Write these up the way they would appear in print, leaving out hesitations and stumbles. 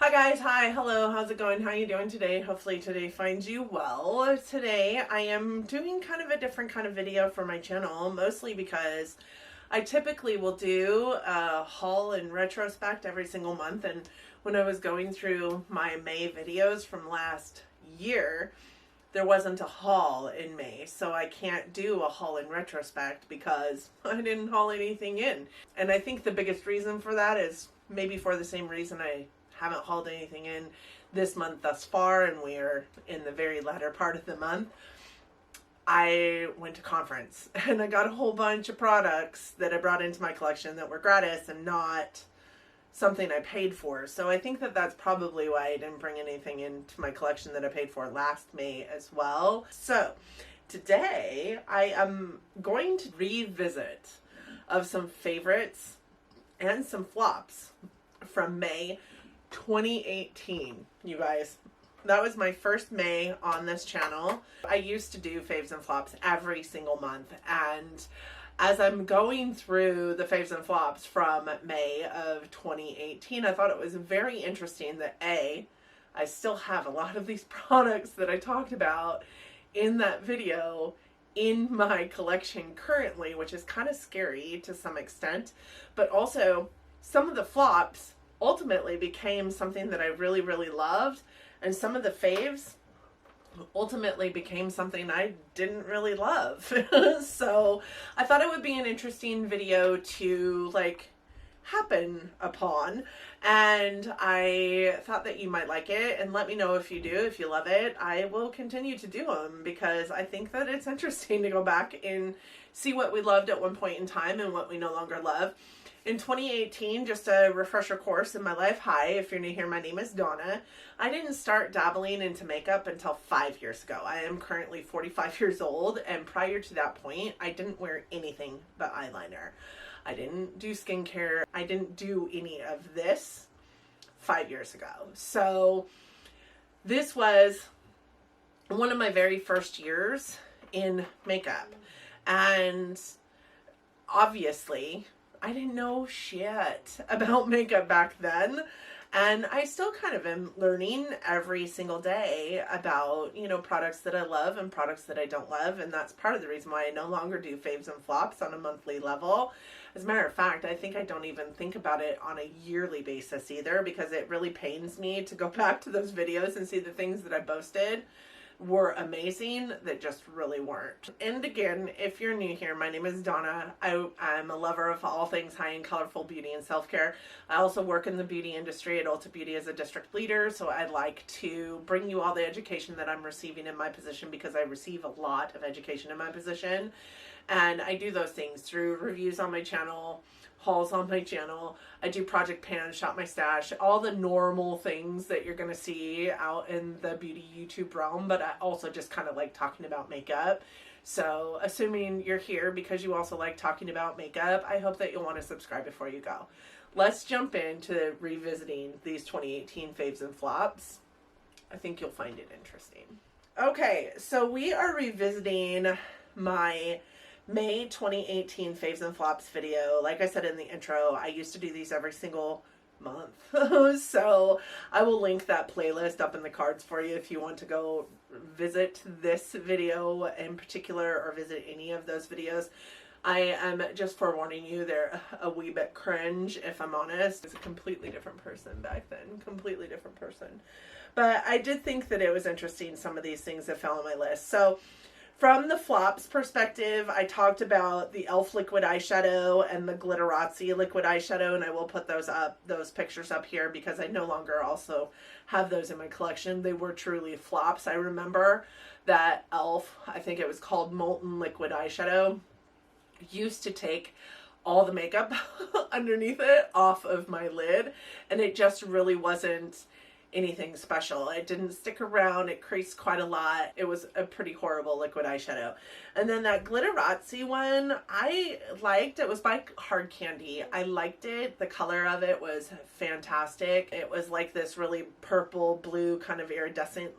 Hi guys, hi, hello, how's it going? How you doing today? Hopefully today finds you well. Today I am doing kind of a different kind of video for my channel, mostly because I typically will do a haul and retrospect every single month, and when I was going through my May videos from last year, there wasn't a haul in May, so I can't do a haul in retrospect because I didn't haul anything in. And I think the biggest reason for that is maybe for the same reason I haven't hauled anything in this month thus far, and we're in the very latter part of the month. I went to conference and I got a whole bunch of products that I brought into my collection that were gratis and not something I paid for. So I think that that's probably why I didn't bring anything into my collection that I paid for last May as well. So today I am going to revisit of some favorites and some flops from May 2018, you guys. That was my first May on this channel. I used to do faves and flops every single month, and as I'm going through the faves and flops from May of 2018, I thought it was very interesting that I still have a lot of these products that I talked about in that video in my collection currently, which is kind of scary to some extent, but also some of the flops ultimately became something that I really, really loved, and some of the faves ultimately became something I didn't really love. So I thought it would be an interesting video to happen upon, and I thought that you might like it, and let me know if you do. If you love it, I will continue to do them because I think that it's interesting to go back and see what we loved at one point in time and what we no longer love. In 2018, just a refresher course in my life. Hi, if you're new here, my name is Donna. I didn't start dabbling into makeup until 5 years ago. I am currently 45 years old, and prior to that point, I didn't wear anything but eyeliner. I didn't do skincare. I didn't do any of this 5 years ago. So this was one of my very first years in makeup. And obviously, I didn't know shit about makeup back then, and I still kind of am learning every single day about, products that I love and products that I don't love, and that's part of the reason why I no longer do faves and flops on a monthly level. As a matter of fact, I think I don't even think about it on a yearly basis either, because it really pains me to go back to those videos and see the things that I posted were amazing that just really weren't. And again, if you're new here, my name is Donna. I'm a lover of all things high-end, colorful beauty and self-care. I also work in the beauty industry at Ulta Beauty as a district leader, so I like to bring you all the education that I'm receiving in my position, because I receive a lot of education in my position. And I do those things through reviews on my channel, hauls on my channel. I do project pan, shop my stash, all the normal things that you're going to see out in the beauty YouTube realm, but I also just kind of like talking about makeup. So assuming you're here because you also like talking about makeup, I hope that you'll want to subscribe before you go. Let's jump into revisiting these 2018 faves and flops. I think you'll find it interesting. Okay, so we are revisiting my May 2018 faves and flops video. Like I said in the intro, I used to do these every single month. So I will link that playlist up in the cards for you if you want to go visit this video in particular or visit any of those videos. I am just forewarning you, they're a wee bit cringe, if I'm honest. It's a completely different person back then. Completely different person. But I did think that it was interesting, some of these things that fell on my list. So from the flops perspective, I talked about the e.l.f. liquid eyeshadow and the Glitterazzi liquid eyeshadow, and I will put those pictures up here because I no longer also have those in my collection. They were truly flops. I remember that e.l.f., I think it was called Molten Liquid Eyeshadow, used to take all the makeup underneath it off of my lid, and it just really wasn't anything special. It didn't stick around. It creased quite a lot. It was a pretty horrible liquid eyeshadow. And then that Glitterazzi one, I liked. It was by Hard Candy. I liked it. The color of it was fantastic. It was like this really purple, blue, kind of iridescent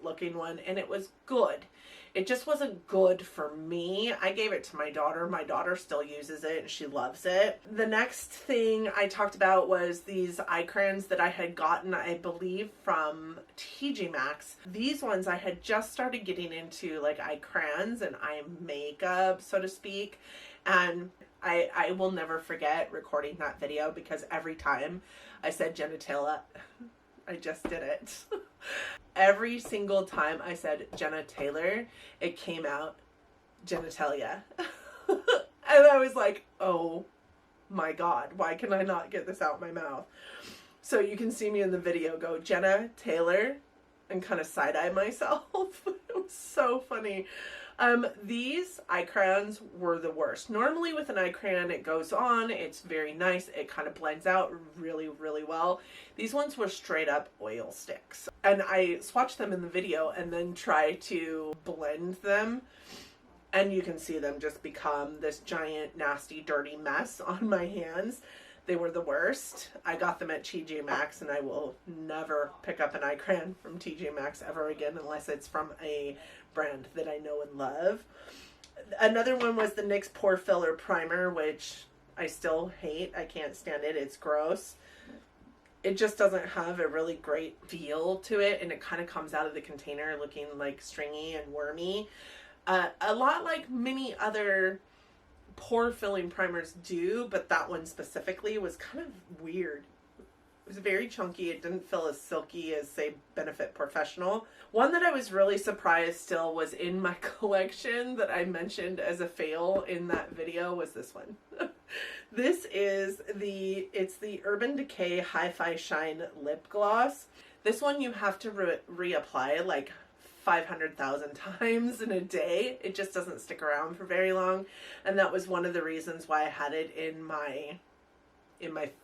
looking one, and it was good. It just wasn't good for me. I gave it to my daughter. My daughter still uses it and she loves it. The next thing I talked about was these eye crayons that I had gotten, I believe, from TJ Maxx. These ones I had just started getting into, like eye crayons and eye makeup, so to speak. And I will never forget recording that video because every time I said genitalia, I just did it. Every single time I said Jenna Taylor, it came out genitalia. And I was like, oh my God, why can I not get this out my mouth? So you can see me in the video go, Jenna Taylor, and kind of side-eye myself. It was so funny. These eye crayons were the worst. Normally with an eye crayon, it goes on, it's very nice, it kind of blends out really, really well. These ones were straight up oil sticks. And I swatched them in the video and then try to blend them. And you can see them just become this giant, nasty, dirty mess on my hands. They were the worst. I got them at TJ Maxx, and I will never pick up an eye crayon from TJ Maxx ever again unless it's from a brand that I know and love. Another one was the NYX Pore Filler Primer, which I still hate. I can't stand it. It's gross. It just doesn't have a really great feel to it, and it kind of comes out of the container looking like stringy and wormy. A lot like many other pore filling primers do, but that one specifically was kind of weird. It was very chunky. It didn't feel as silky as, say, Benefit Professional. One that I was really surprised still was in my collection that I mentioned as a fail in that video was this one. This is it's the Urban Decay Hi-Fi Shine Lip Gloss. This one you have to reapply like 500,000 times in a day. It just doesn't stick around for very long, and that was one of the reasons why I had it in my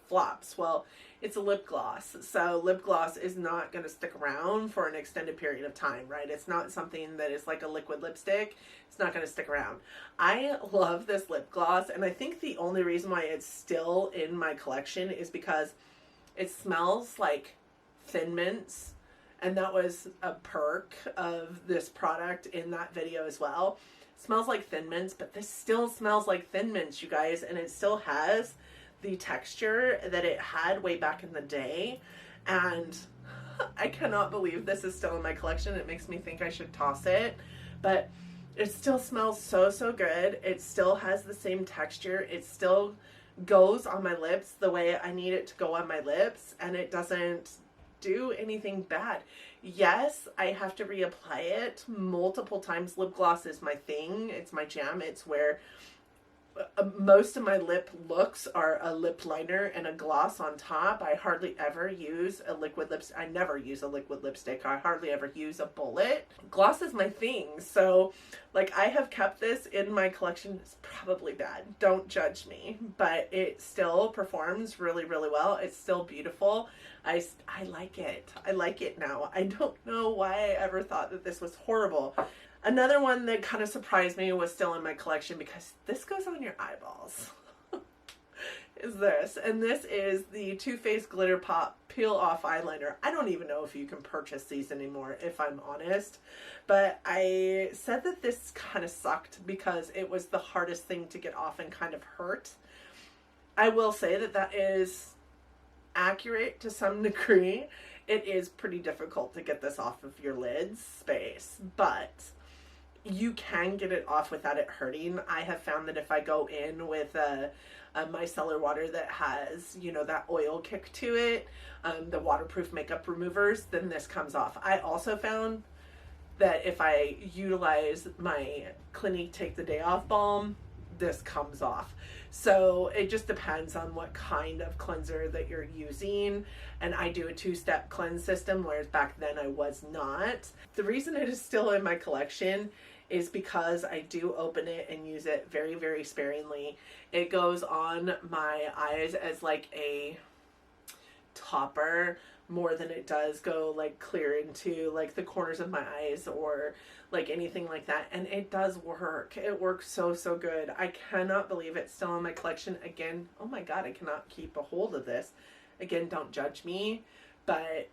flops. Well, it's a lip gloss, so lip gloss is not going to stick around for an extended period of time, right? It's not something that is like a liquid lipstick. It's not going to stick around. I love this lip gloss, and I think the only reason why it's still in my collection is because it smells like Thin Mints. And that was a perk of this product in that video as well. It smells like Thin Mints, but this still smells like Thin Mints, you guys. And it still has the texture that it had way back in the day. And I cannot believe this is still in my collection. It makes me think I should toss it. But it still smells so, so good. It still has the same texture. It still goes on my lips the way I need it to go on my lips. And it doesn't do anything bad. Yes, I have to reapply it multiple times. Lip gloss is my thing. It's my jam. It's where most of my lip looks are a lip liner and a gloss on top. I hardly ever use a liquid lipstick. I never use a liquid lipstick. I hardly ever use a bullet. Gloss is my thing. So, like, I have kept this in my collection. It's probably bad. Don't judge me. But it still performs really, really well. It's still beautiful. I like it. I like it now. I don't know why I ever thought that this was horrible. Another one that kind of surprised me was still in my collection because this goes on your eyeballs. Is this. And this is the Too Faced Glitter Pop Peel Off Eyeliner. I don't even know if you can purchase these anymore, if I'm honest. But I said that this kind of sucked because it was the hardest thing to get off and kind of hurt. I will say that that is accurate to some degree. It is pretty difficult to get this off of your lids space, but you can get it off without it hurting. I have found that if I go in with a micellar water that has, you know, that oil kick to it, the waterproof makeup removers, then this comes off. I also found that if I utilize my Clinique Take the Day Off balm, this comes off. So it just depends on what kind of cleanser that you're using. And I do a 2-step cleanse system, whereas back then I was not. The reason it is still in my collection is because I do open it and use it very, very sparingly. It goes on my eyes as like a topper more than it does go like clear into like the corners of my eyes or like anything like that. And it does work. It works so good. I cannot believe it's still in my collection. Again, oh my god, I cannot keep a hold of this. Again, don't judge me, but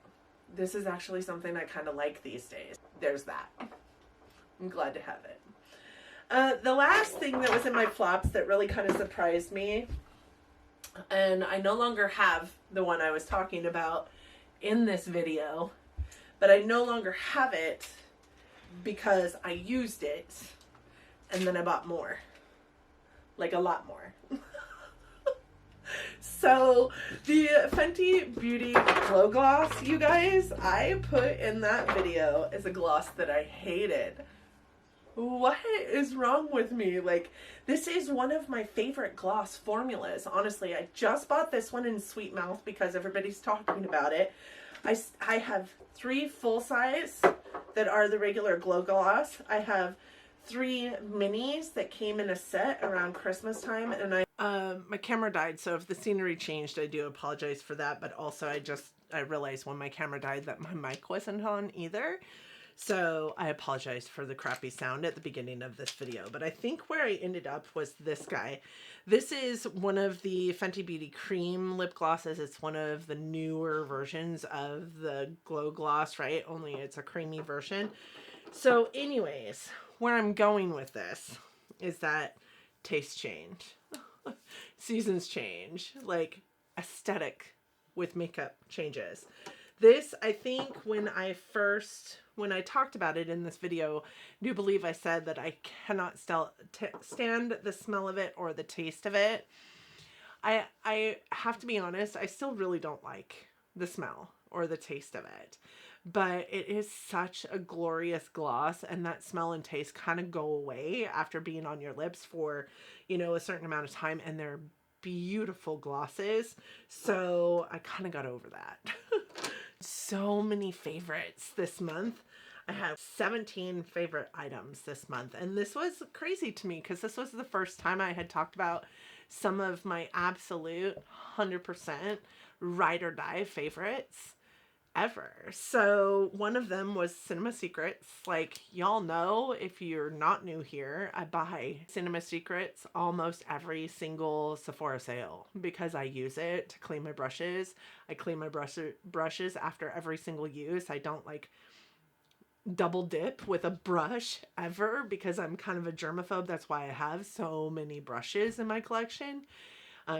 this is actually something I kind of like these days. There's that. I'm glad to have it. The last thing that was in my flops that really kind of surprised me, and I no longer have the one I was talking about in this video, but I no longer have it because I used it and then I bought more, like a lot more. So the Fenty Beauty Glow Gloss, you guys, I put in that video as a gloss that I hated. What is wrong with me? Like, this is one of my favorite gloss formulas. Honestly, I just bought this one in Sweet Mouth because everybody's talking about it. I have 3 full size that are the regular Glow Gloss. I have 3 minis that came in a set around Christmas time, and my camera died, so if the scenery changed, I do apologize for that. But also, I realized when my camera died that my mic wasn't on either. So I apologize for the crappy sound at the beginning of this video, but I think where I ended up was this guy. This is one of the Fenty Beauty Cream lip glosses. It's one of the newer versions of the Glow Gloss, right? Only it's a creamy version. So anyways, where I'm going with this is that tastes change. Seasons change. Like, aesthetic with makeup changes. This, I think, when I talked about it in this video, I do believe I said that I cannot stand the smell of it or the taste of it. I have to be honest, I still really don't like the smell or the taste of it. But it is such a glorious gloss, and that smell and taste kind of go away after being on your lips for, you know, a certain amount of time, and they're beautiful glosses. So I kind of got over that. So many favorites this month. I have 17 favorite items this month, and this was crazy to me because this was the first time I had talked about some of my absolute 100% ride or die favorites ever. So one of them was Cinema Secrets. Like, y'all know, if you're not new here, I buy Cinema Secrets almost every single Sephora sale because I use it to clean my brushes. I clean my brushes after every single use. I don't like double dip with a brush ever because I'm kind of a germaphobe. That's why I have so many brushes in my collection,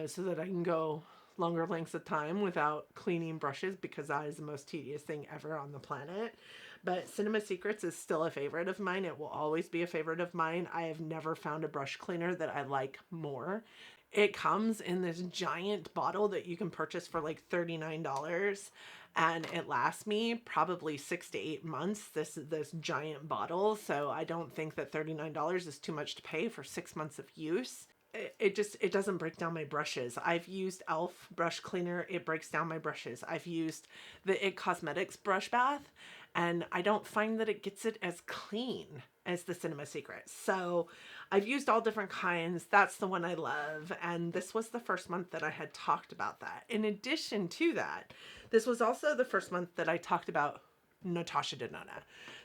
so that I can go longer lengths of time without cleaning brushes, because that is the most tedious thing ever on the planet. But Cinema Secrets is still a favorite of mine. It will always be a favorite of mine. I have never found a brush cleaner that I like more. It comes in this giant bottle that you can purchase for like $39, and it lasts me probably 6 to 8 months, this giant bottle. So I don't think that $39 is too much to pay for 6 months of use. It doesn't break down my brushes. I've used e.l.f. brush cleaner. It breaks down my brushes. I've used the IT Cosmetics brush bath, and I don't find that it gets it as clean as the Cinema Secrets. So I've used all different kinds. That's the one I love. And this was the first month that I had talked about that. In addition to that, this was also the first month that I talked about Natasha Denona.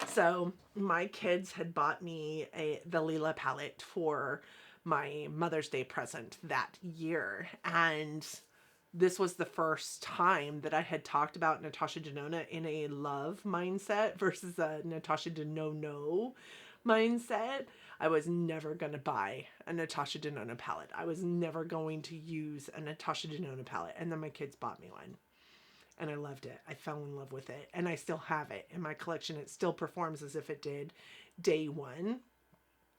So my kids had bought me the Lila palette for my Mother's Day present that year, and this was the first time that I had talked about Natasha Denona in a love mindset versus a Natasha Denona mindset. I was never going to buy a Natasha Denona palette. I was never going to use a Natasha Denona palette, and then my kids bought me one, and I loved it. I fell in love with it, and I still have it in my collection. It still performs as if it did day one.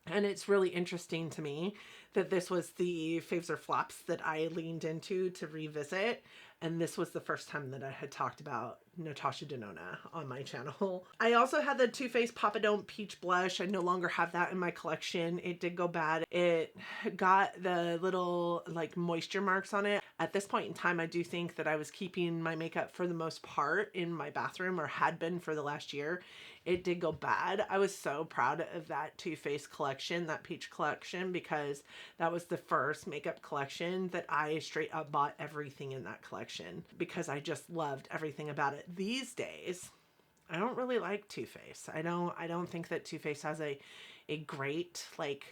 And it's really interesting to me that this was the Faves or Flops that I leaned into to revisit. And this was the first time that I had talked about Natasha Denona on my channel. I also had the Too Faced Papa Don't Peach Blush. I no longer have that in my collection. It did go bad. It got the little like moisture marks on it. At this point in time, I do think that I was keeping my makeup for the most part in my bathroom, or had been for the last year. It did go bad. I was so proud of that Too Faced collection, that peach collection, because that was the first makeup collection that I straight up bought everything in that collection because I just loved everything about it. These days, I don't really like Too Faced. I don't think that Too Faced has a great like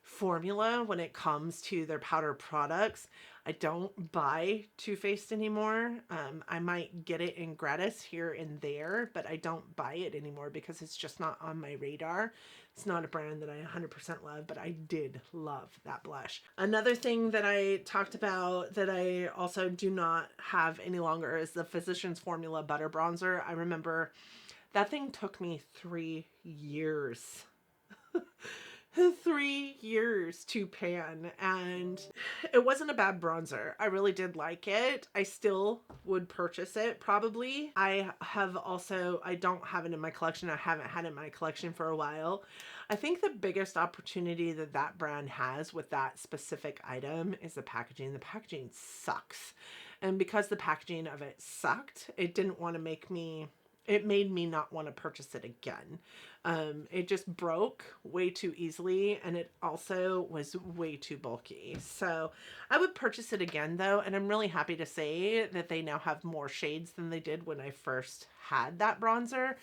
formula when it comes to their powder products. I don't buy Too Faced anymore. I might get it in gratis here and there, but I don't buy it anymore because it's just not on my radar. It's not a brand that I 100% love, but I did love that blush. Another thing that I talked about that I also do not have any longer is the Physicians Formula Butter Bronzer. I remember that thing took me 3 years. 3 years to pan, and it wasn't a bad bronzer. I really did like it. I still would purchase it probably. I don't have it in my collection. I haven't had it in my collection for a while. I think the biggest opportunity that that brand has with that specific item is the packaging. The packaging sucks. And because the packaging of it sucked, it made me not want to purchase it again. It just broke way too easily, and it also was way too bulky. So I would purchase it again though, and I'm really happy to say that they now have more shades than they did when I first had that bronzer.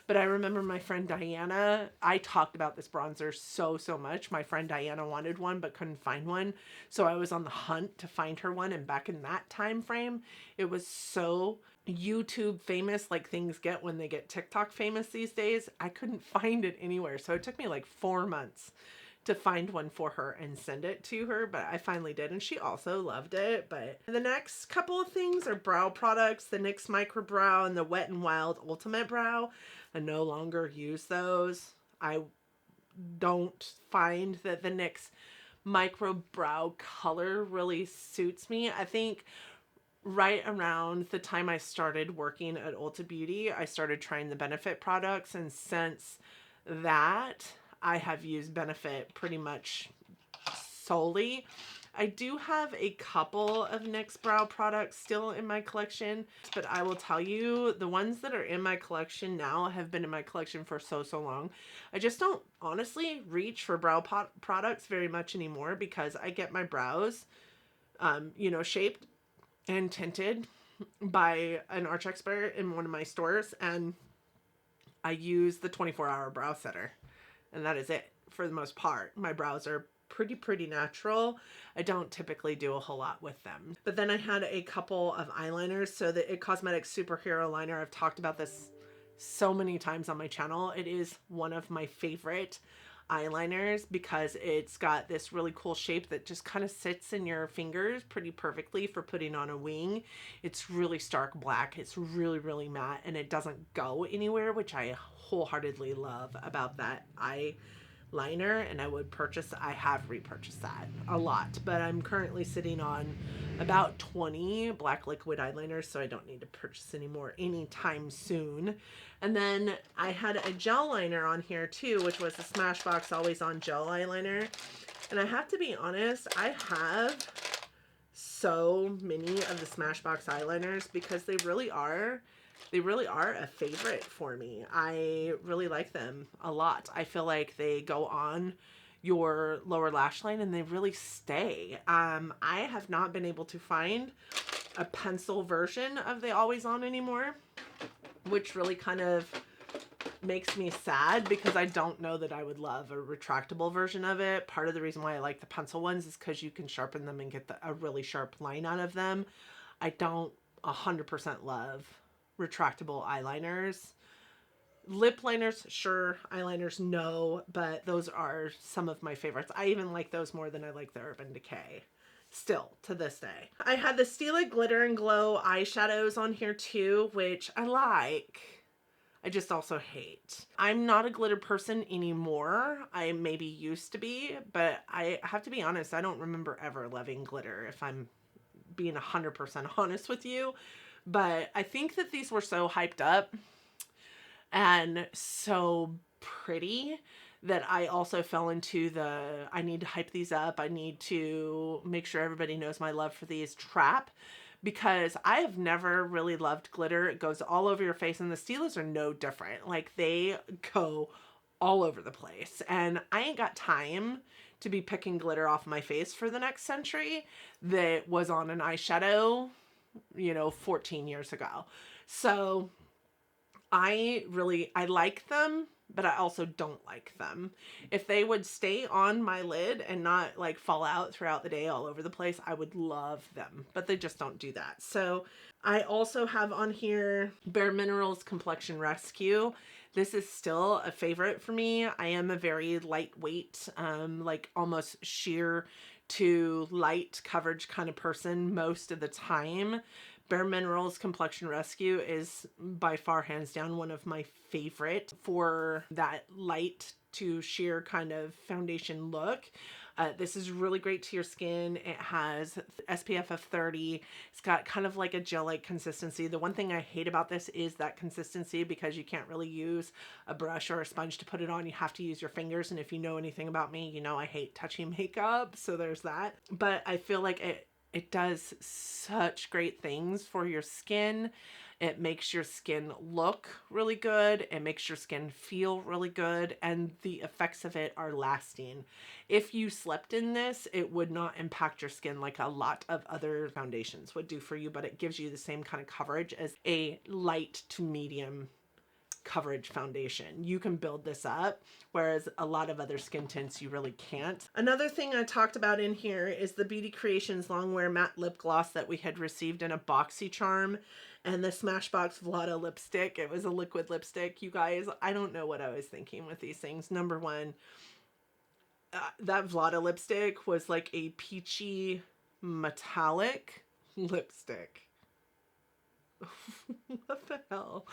But I remember my friend Diana, I talked about this bronzer so much. My friend Diana wanted one but couldn't find one. So I was on the hunt to find her one. And back in that time frame, it was so YouTube famous, like things get when they get TikTok famous these days. I couldn't find it anywhere. So it took me like 4 months to find one for her and send it to her, but I finally did, and she also loved it. But the next couple of things are brow products, the NYX Micro Brow and the Wet n Wild Ultimate Brow. I no longer use those. I don't find that the NYX Micro Brow color really suits me. I think right around the time I started working at Ulta Beauty, I started trying the Benefit products, and since that, I have used Benefit pretty much solely. I do have a couple of NYX brow products still in my collection, but I will tell you, the ones that are in my collection now have been in my collection for so long. I just don't honestly reach for brow products very much anymore because I get my brows, shaped and tinted by an arch expert in one of my stores, and I use the 24-hour brow setter. And that is it for the most part. My brows are pretty natural. I don't typically do a whole lot with them. But then I had a couple of eyeliners. So the IT Cosmetics Superhero Liner, I've talked about this so many times on my channel. It is one of my favorite eyeliners because it's got this really cool shape that just kind of sits in your fingers pretty perfectly for putting on a wing. It's really stark black. It's really matte, and it doesn't go anywhere, which I wholeheartedly love about that eyeliner. And I have repurchased that a lot, but I'm currently sitting on about 20 black liquid eyeliners, so I don't need to purchase any more anytime soon. And then I had a gel liner on here too, which was the Smashbox Always On Gel Eyeliner. And I have to be honest, I have so many of the Smashbox eyeliners because they really are a favorite for me. I really like them a lot. I feel like they go on your lower lash line and they really stay. I have not been able to find a pencil version of the Always On anymore, which really kind of makes me sad because I don't know that I would love a retractable version of it. Part of the reason why I like the pencil ones is because you can sharpen them and get a really sharp line out of them. I don't 100% love retractable eyeliners. Lip liners, sure. Eyeliners, no. But those are some of my favorites. I even like those more than I like the Urban Decay. Still, to this day. I had the Stila Glitter and Glow eyeshadows on here too, which I like. I just also hate. I'm not a glitter person anymore. I maybe used to be, but I have to be honest, I don't remember ever loving glitter, if I'm being 100% honest with you. But I think that these were so hyped up and so pretty that I also fell into the, I need to hype these up, I need to make sure everybody knows my love for these trap, because I have never really loved glitter. It goes all over your face, and the Stilas are no different. Like, they go all over the place, and I ain't got time to be picking glitter off my face for the next century that was on an eyeshadow, you know, 14 years ago. So I like them, but I also don't like them. If they would stay on my lid and not like fall out throughout the day all over the place, I would love them, but they just don't do that. So I also have on here Bare Minerals Complexion Rescue. This is still a favorite for me. I am a very lightweight, like almost sheer to light coverage kind of person most of the time. Bare Minerals Complexion Rescue is by far hands down one of my favorite for that light to sheer kind of foundation look. This is really great to your skin. It has SPF of 30. It's got kind of like a gel-like consistency. The one thing I hate about this is that consistency, because you can't really use a brush or a sponge to put it on. You have to use your fingers. And if you know anything about me, you know I hate touching makeup. So there's that. But I feel like it does such great things for your skin. It makes your skin look really good. It makes your skin feel really good. And the effects of it are lasting. If you slept in this, it would not impact your skin like a lot of other foundations would do for you, but it gives you the same kind of coverage as a light to medium coverage foundation. You can build this up, whereas a lot of other skin tints you really can't. Another thing I talked about in here is the Beauty Creations Longwear Matte Lip Gloss that we had received in a BoxyCharm, and the Smashbox Vlada lipstick. It was a liquid lipstick. You guys, I don't know what I was thinking with these things. Number one, that Vlada lipstick was like a peachy metallic lipstick. What the hell?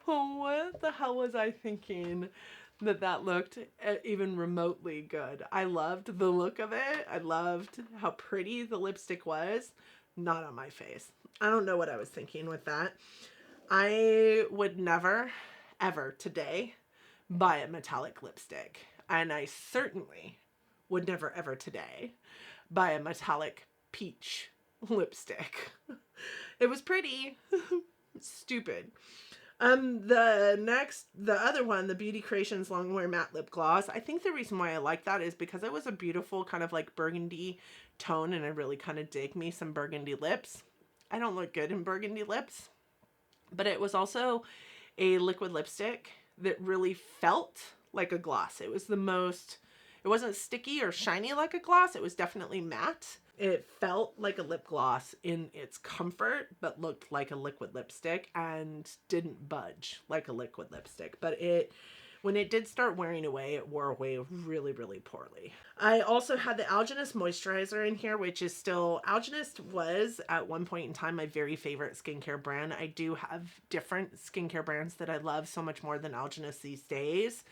What the hell was I thinking that looked even remotely good? I loved the look of it. I loved how pretty the lipstick was. Not on my face. I don't know what I was thinking with that. I would never, ever today buy a metallic lipstick. And I certainly would never, ever today buy a metallic peach lipstick. It was pretty. Stupid. The other one, the Beauty Creations Longwear Matte Lip Gloss. I think the reason why I like that is because it was a beautiful kind of like burgundy tone, and I really kind of dig me some burgundy lips. I don't look good in burgundy lips, but it was also a liquid lipstick that really felt like a gloss. It wasn't sticky or shiny like a gloss. It was definitely matte. It felt like a lip gloss in its comfort, but looked like a liquid lipstick and didn't budge like a liquid lipstick. But when it did start wearing away, it wore away really, really poorly. I also had the Algenist Moisturizer in here, which is still, Algenist was at one point in time my very favorite skincare brand. I do have different skincare brands that I love so much more than Algenist these days.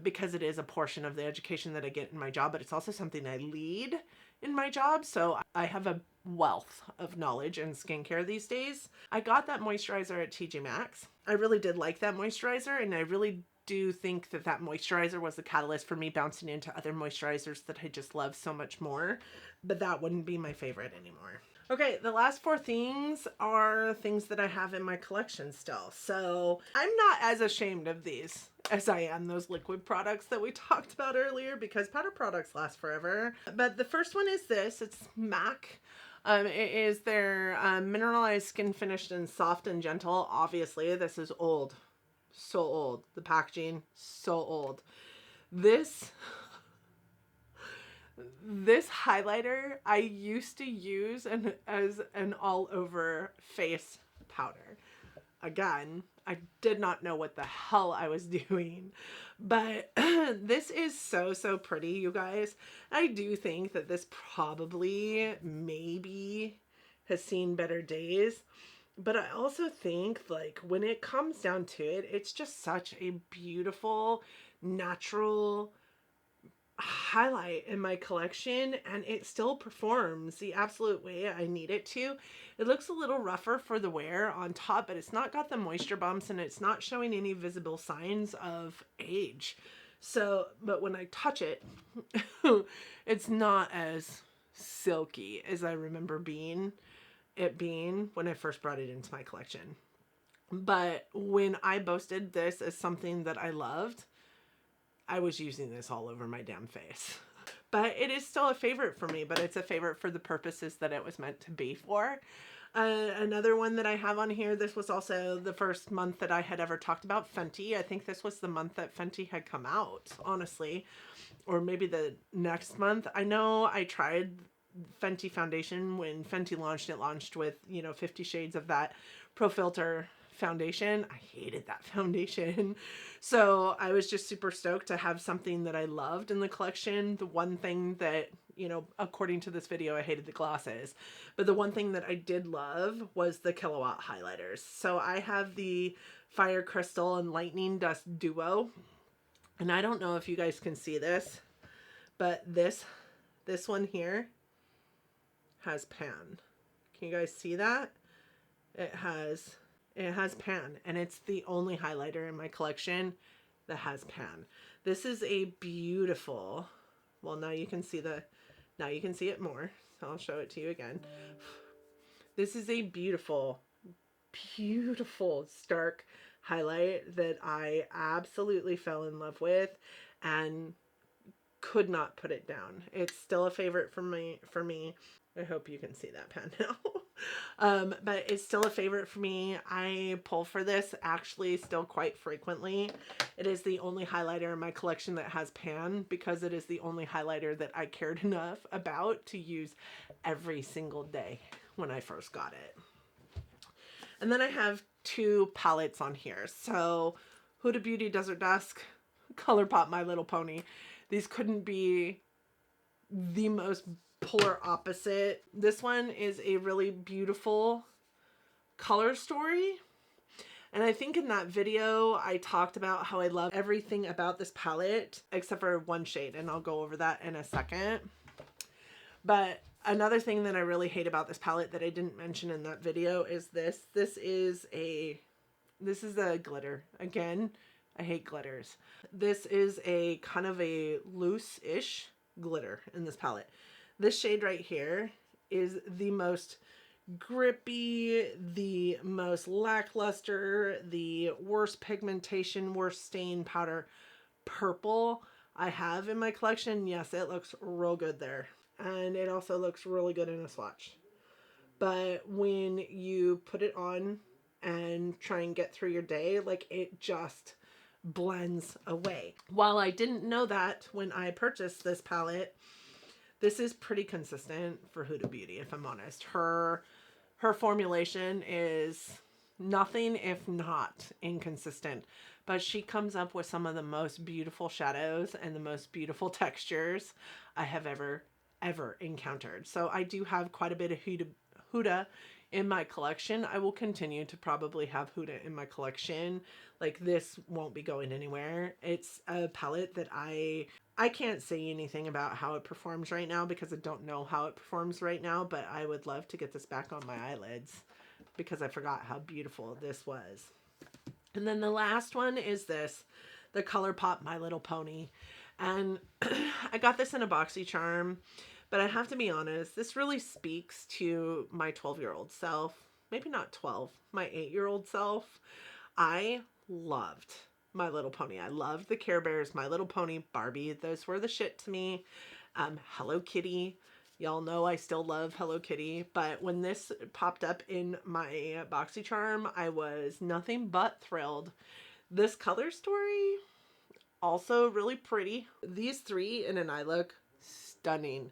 Because it is a portion of the education that I get in my job, but it's also something I lead in my job. So I have a wealth of knowledge in skincare these days. I got that moisturizer at TJ Maxx. I really did like that moisturizer, and I really do think that moisturizer was the catalyst for me bouncing into other moisturizers that I just love so much more, but that wouldn't be my favorite anymore. Okay, the last 4 things are things that I have in my collection still. So I'm not as ashamed of these as I am those liquid products that we talked about earlier, because powder products last forever. But the first one is this. It's MAC. It is their Mineralized Skin Finished and Soft and Gentle. Obviously, this is old. So old. The packaging, so old. This highlighter I used to use as an all-over face powder. Again, I did not know what the hell I was doing, but this is so, so pretty, you guys. I do think that this probably maybe has seen better days, but I also think, like, when it comes down to it, it's just such a beautiful, natural highlight in my collection, and it still performs the absolute way I need it to. It looks a little rougher for the wear on top, but it's not got the moisture bumps, and it's not showing any visible signs of age. So, but when I touch it, it's not as silky as I remember it being when I first brought it into my collection. But when I boasted this as something that I loved, I was using this all over my damn face. But it is still a favorite for me, but it's a favorite for the purposes that it was meant to be for. Another one that I have on here, this was also the first month that I had ever talked about Fenty. I think this was the month that Fenty had come out, honestly. Or maybe the next month. I know I tried Fenty foundation when Fenty launched. It launched with, you know, 50 shades of that Pro Filter foundation. I hated that foundation. So I was just super stoked to have something that I loved in the collection. The one thing that, you know, according to this video, I hated the glosses. But the one thing that I did love was the Kilowatt highlighters. So I have the Fire Crystal and Lightning Dust Duo. And I don't know if you guys can see this, but this one here has pan. Can you guys see that? It has pan, and it's the only highlighter in my collection that has pan. This is a beautiful, well, now you can see it more, so I'll show it to you again. This is a beautiful, beautiful Stark highlight that I absolutely fell in love with and could not put it down. It's still a favorite for me. I hope you can see that pen now. But it's still a favorite for me. I pull for this actually still quite frequently. It is the only highlighter in my collection that has pan because it is the only highlighter that I cared enough about to use every single day when I first got it. And then I have two palettes on here. So Huda Beauty Desert Dusk, Colourpop My Little Pony. These couldn't be the most polar opposite. This one is a really beautiful color story. And I think in that video, I talked about how I love everything about this palette, except for one shade, and I'll go over that in a second. But another thing that I really hate about this palette that I didn't mention in that video is this. This is a glitter. Again, I hate glitters. This is a kind of a loose-ish glitter in this palette. This shade right here is the most grippy, the most lackluster, the worst pigmentation, worst stain powder purple I have in my collection. Yes, it looks real good there. And it also looks really good in a swatch. But when you put it on and try and get through your day, like, it just blends away. While I didn't know that when I purchased this palette, this is pretty consistent for Huda Beauty, if I'm honest. Her formulation is nothing if not inconsistent, but she comes up with some of the most beautiful shadows and the most beautiful textures I have ever encountered. So I do have quite a bit of Huda in my collection. I will continue to probably have Huda in my collection. Like, this won't be going anywhere. It's a palette that I can't say anything about how it performs right now because I don't know how it performs right now, but I would love to get this back on my eyelids because I forgot how beautiful this was. And then the last one is this, the Colourpop My Little Pony. And I got this in a BoxyCharm, but I have to be honest, this really speaks to my 12-year-old self. Maybe not 12, my 8-year-old self. I loved My Little Pony. I loved the Care Bears, My Little Pony, Barbie. Those were the shit to me. Hello Kitty. Y'all know I still love Hello Kitty. But when this popped up in my BoxyCharm, I was nothing but thrilled. This color story, also really pretty. These three in an eye look stunning.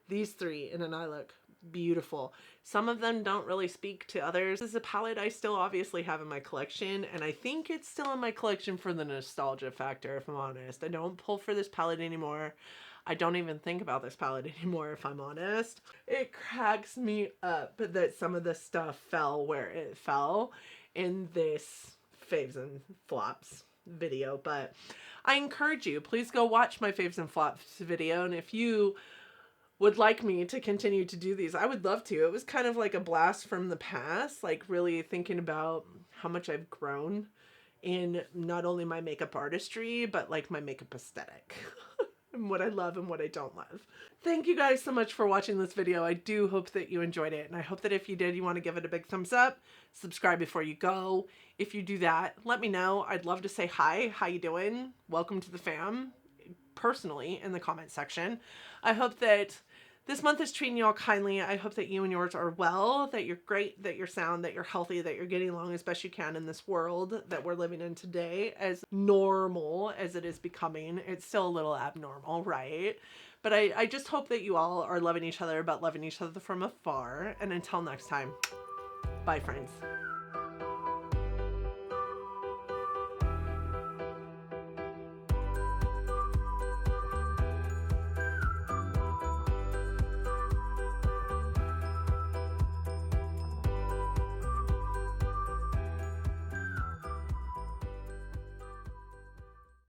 These three in an eye look beautiful. Some of them don't really speak to others. This is a palette I still obviously have in my collection, and I think it's still in my collection for the nostalgia factor, if I'm honest. I don't pull for this palette anymore. I don't even think about this palette anymore, if I'm honest. It cracks me up that some of the stuff fell where it fell in this Faves and Flops video, but I encourage you, please go watch my Faves and Flops video, and if you would like me to continue to do these, I would love to. It was kind of like a blast from the past, like really thinking about how much I've grown in not only my makeup artistry, but like my makeup aesthetic. And what I love and what I don't love. Thank you guys so much for watching this video. I do hope that you enjoyed it. And I hope that if you did, you want to give it a big thumbs up, subscribe before you go. If you do that, let me know. I'd love to say hi. How you doing? Welcome to the fam, personally, in the comment section. I hope that this month is treating you all kindly. I hope that you and yours are well, that you're great, that you're sound, that you're healthy, that you're getting along as best you can in this world that we're living in today. As normal as it is becoming, it's still a little abnormal, right? But I just hope that you all are loving each other, but loving each other from afar. And until next time, bye friends.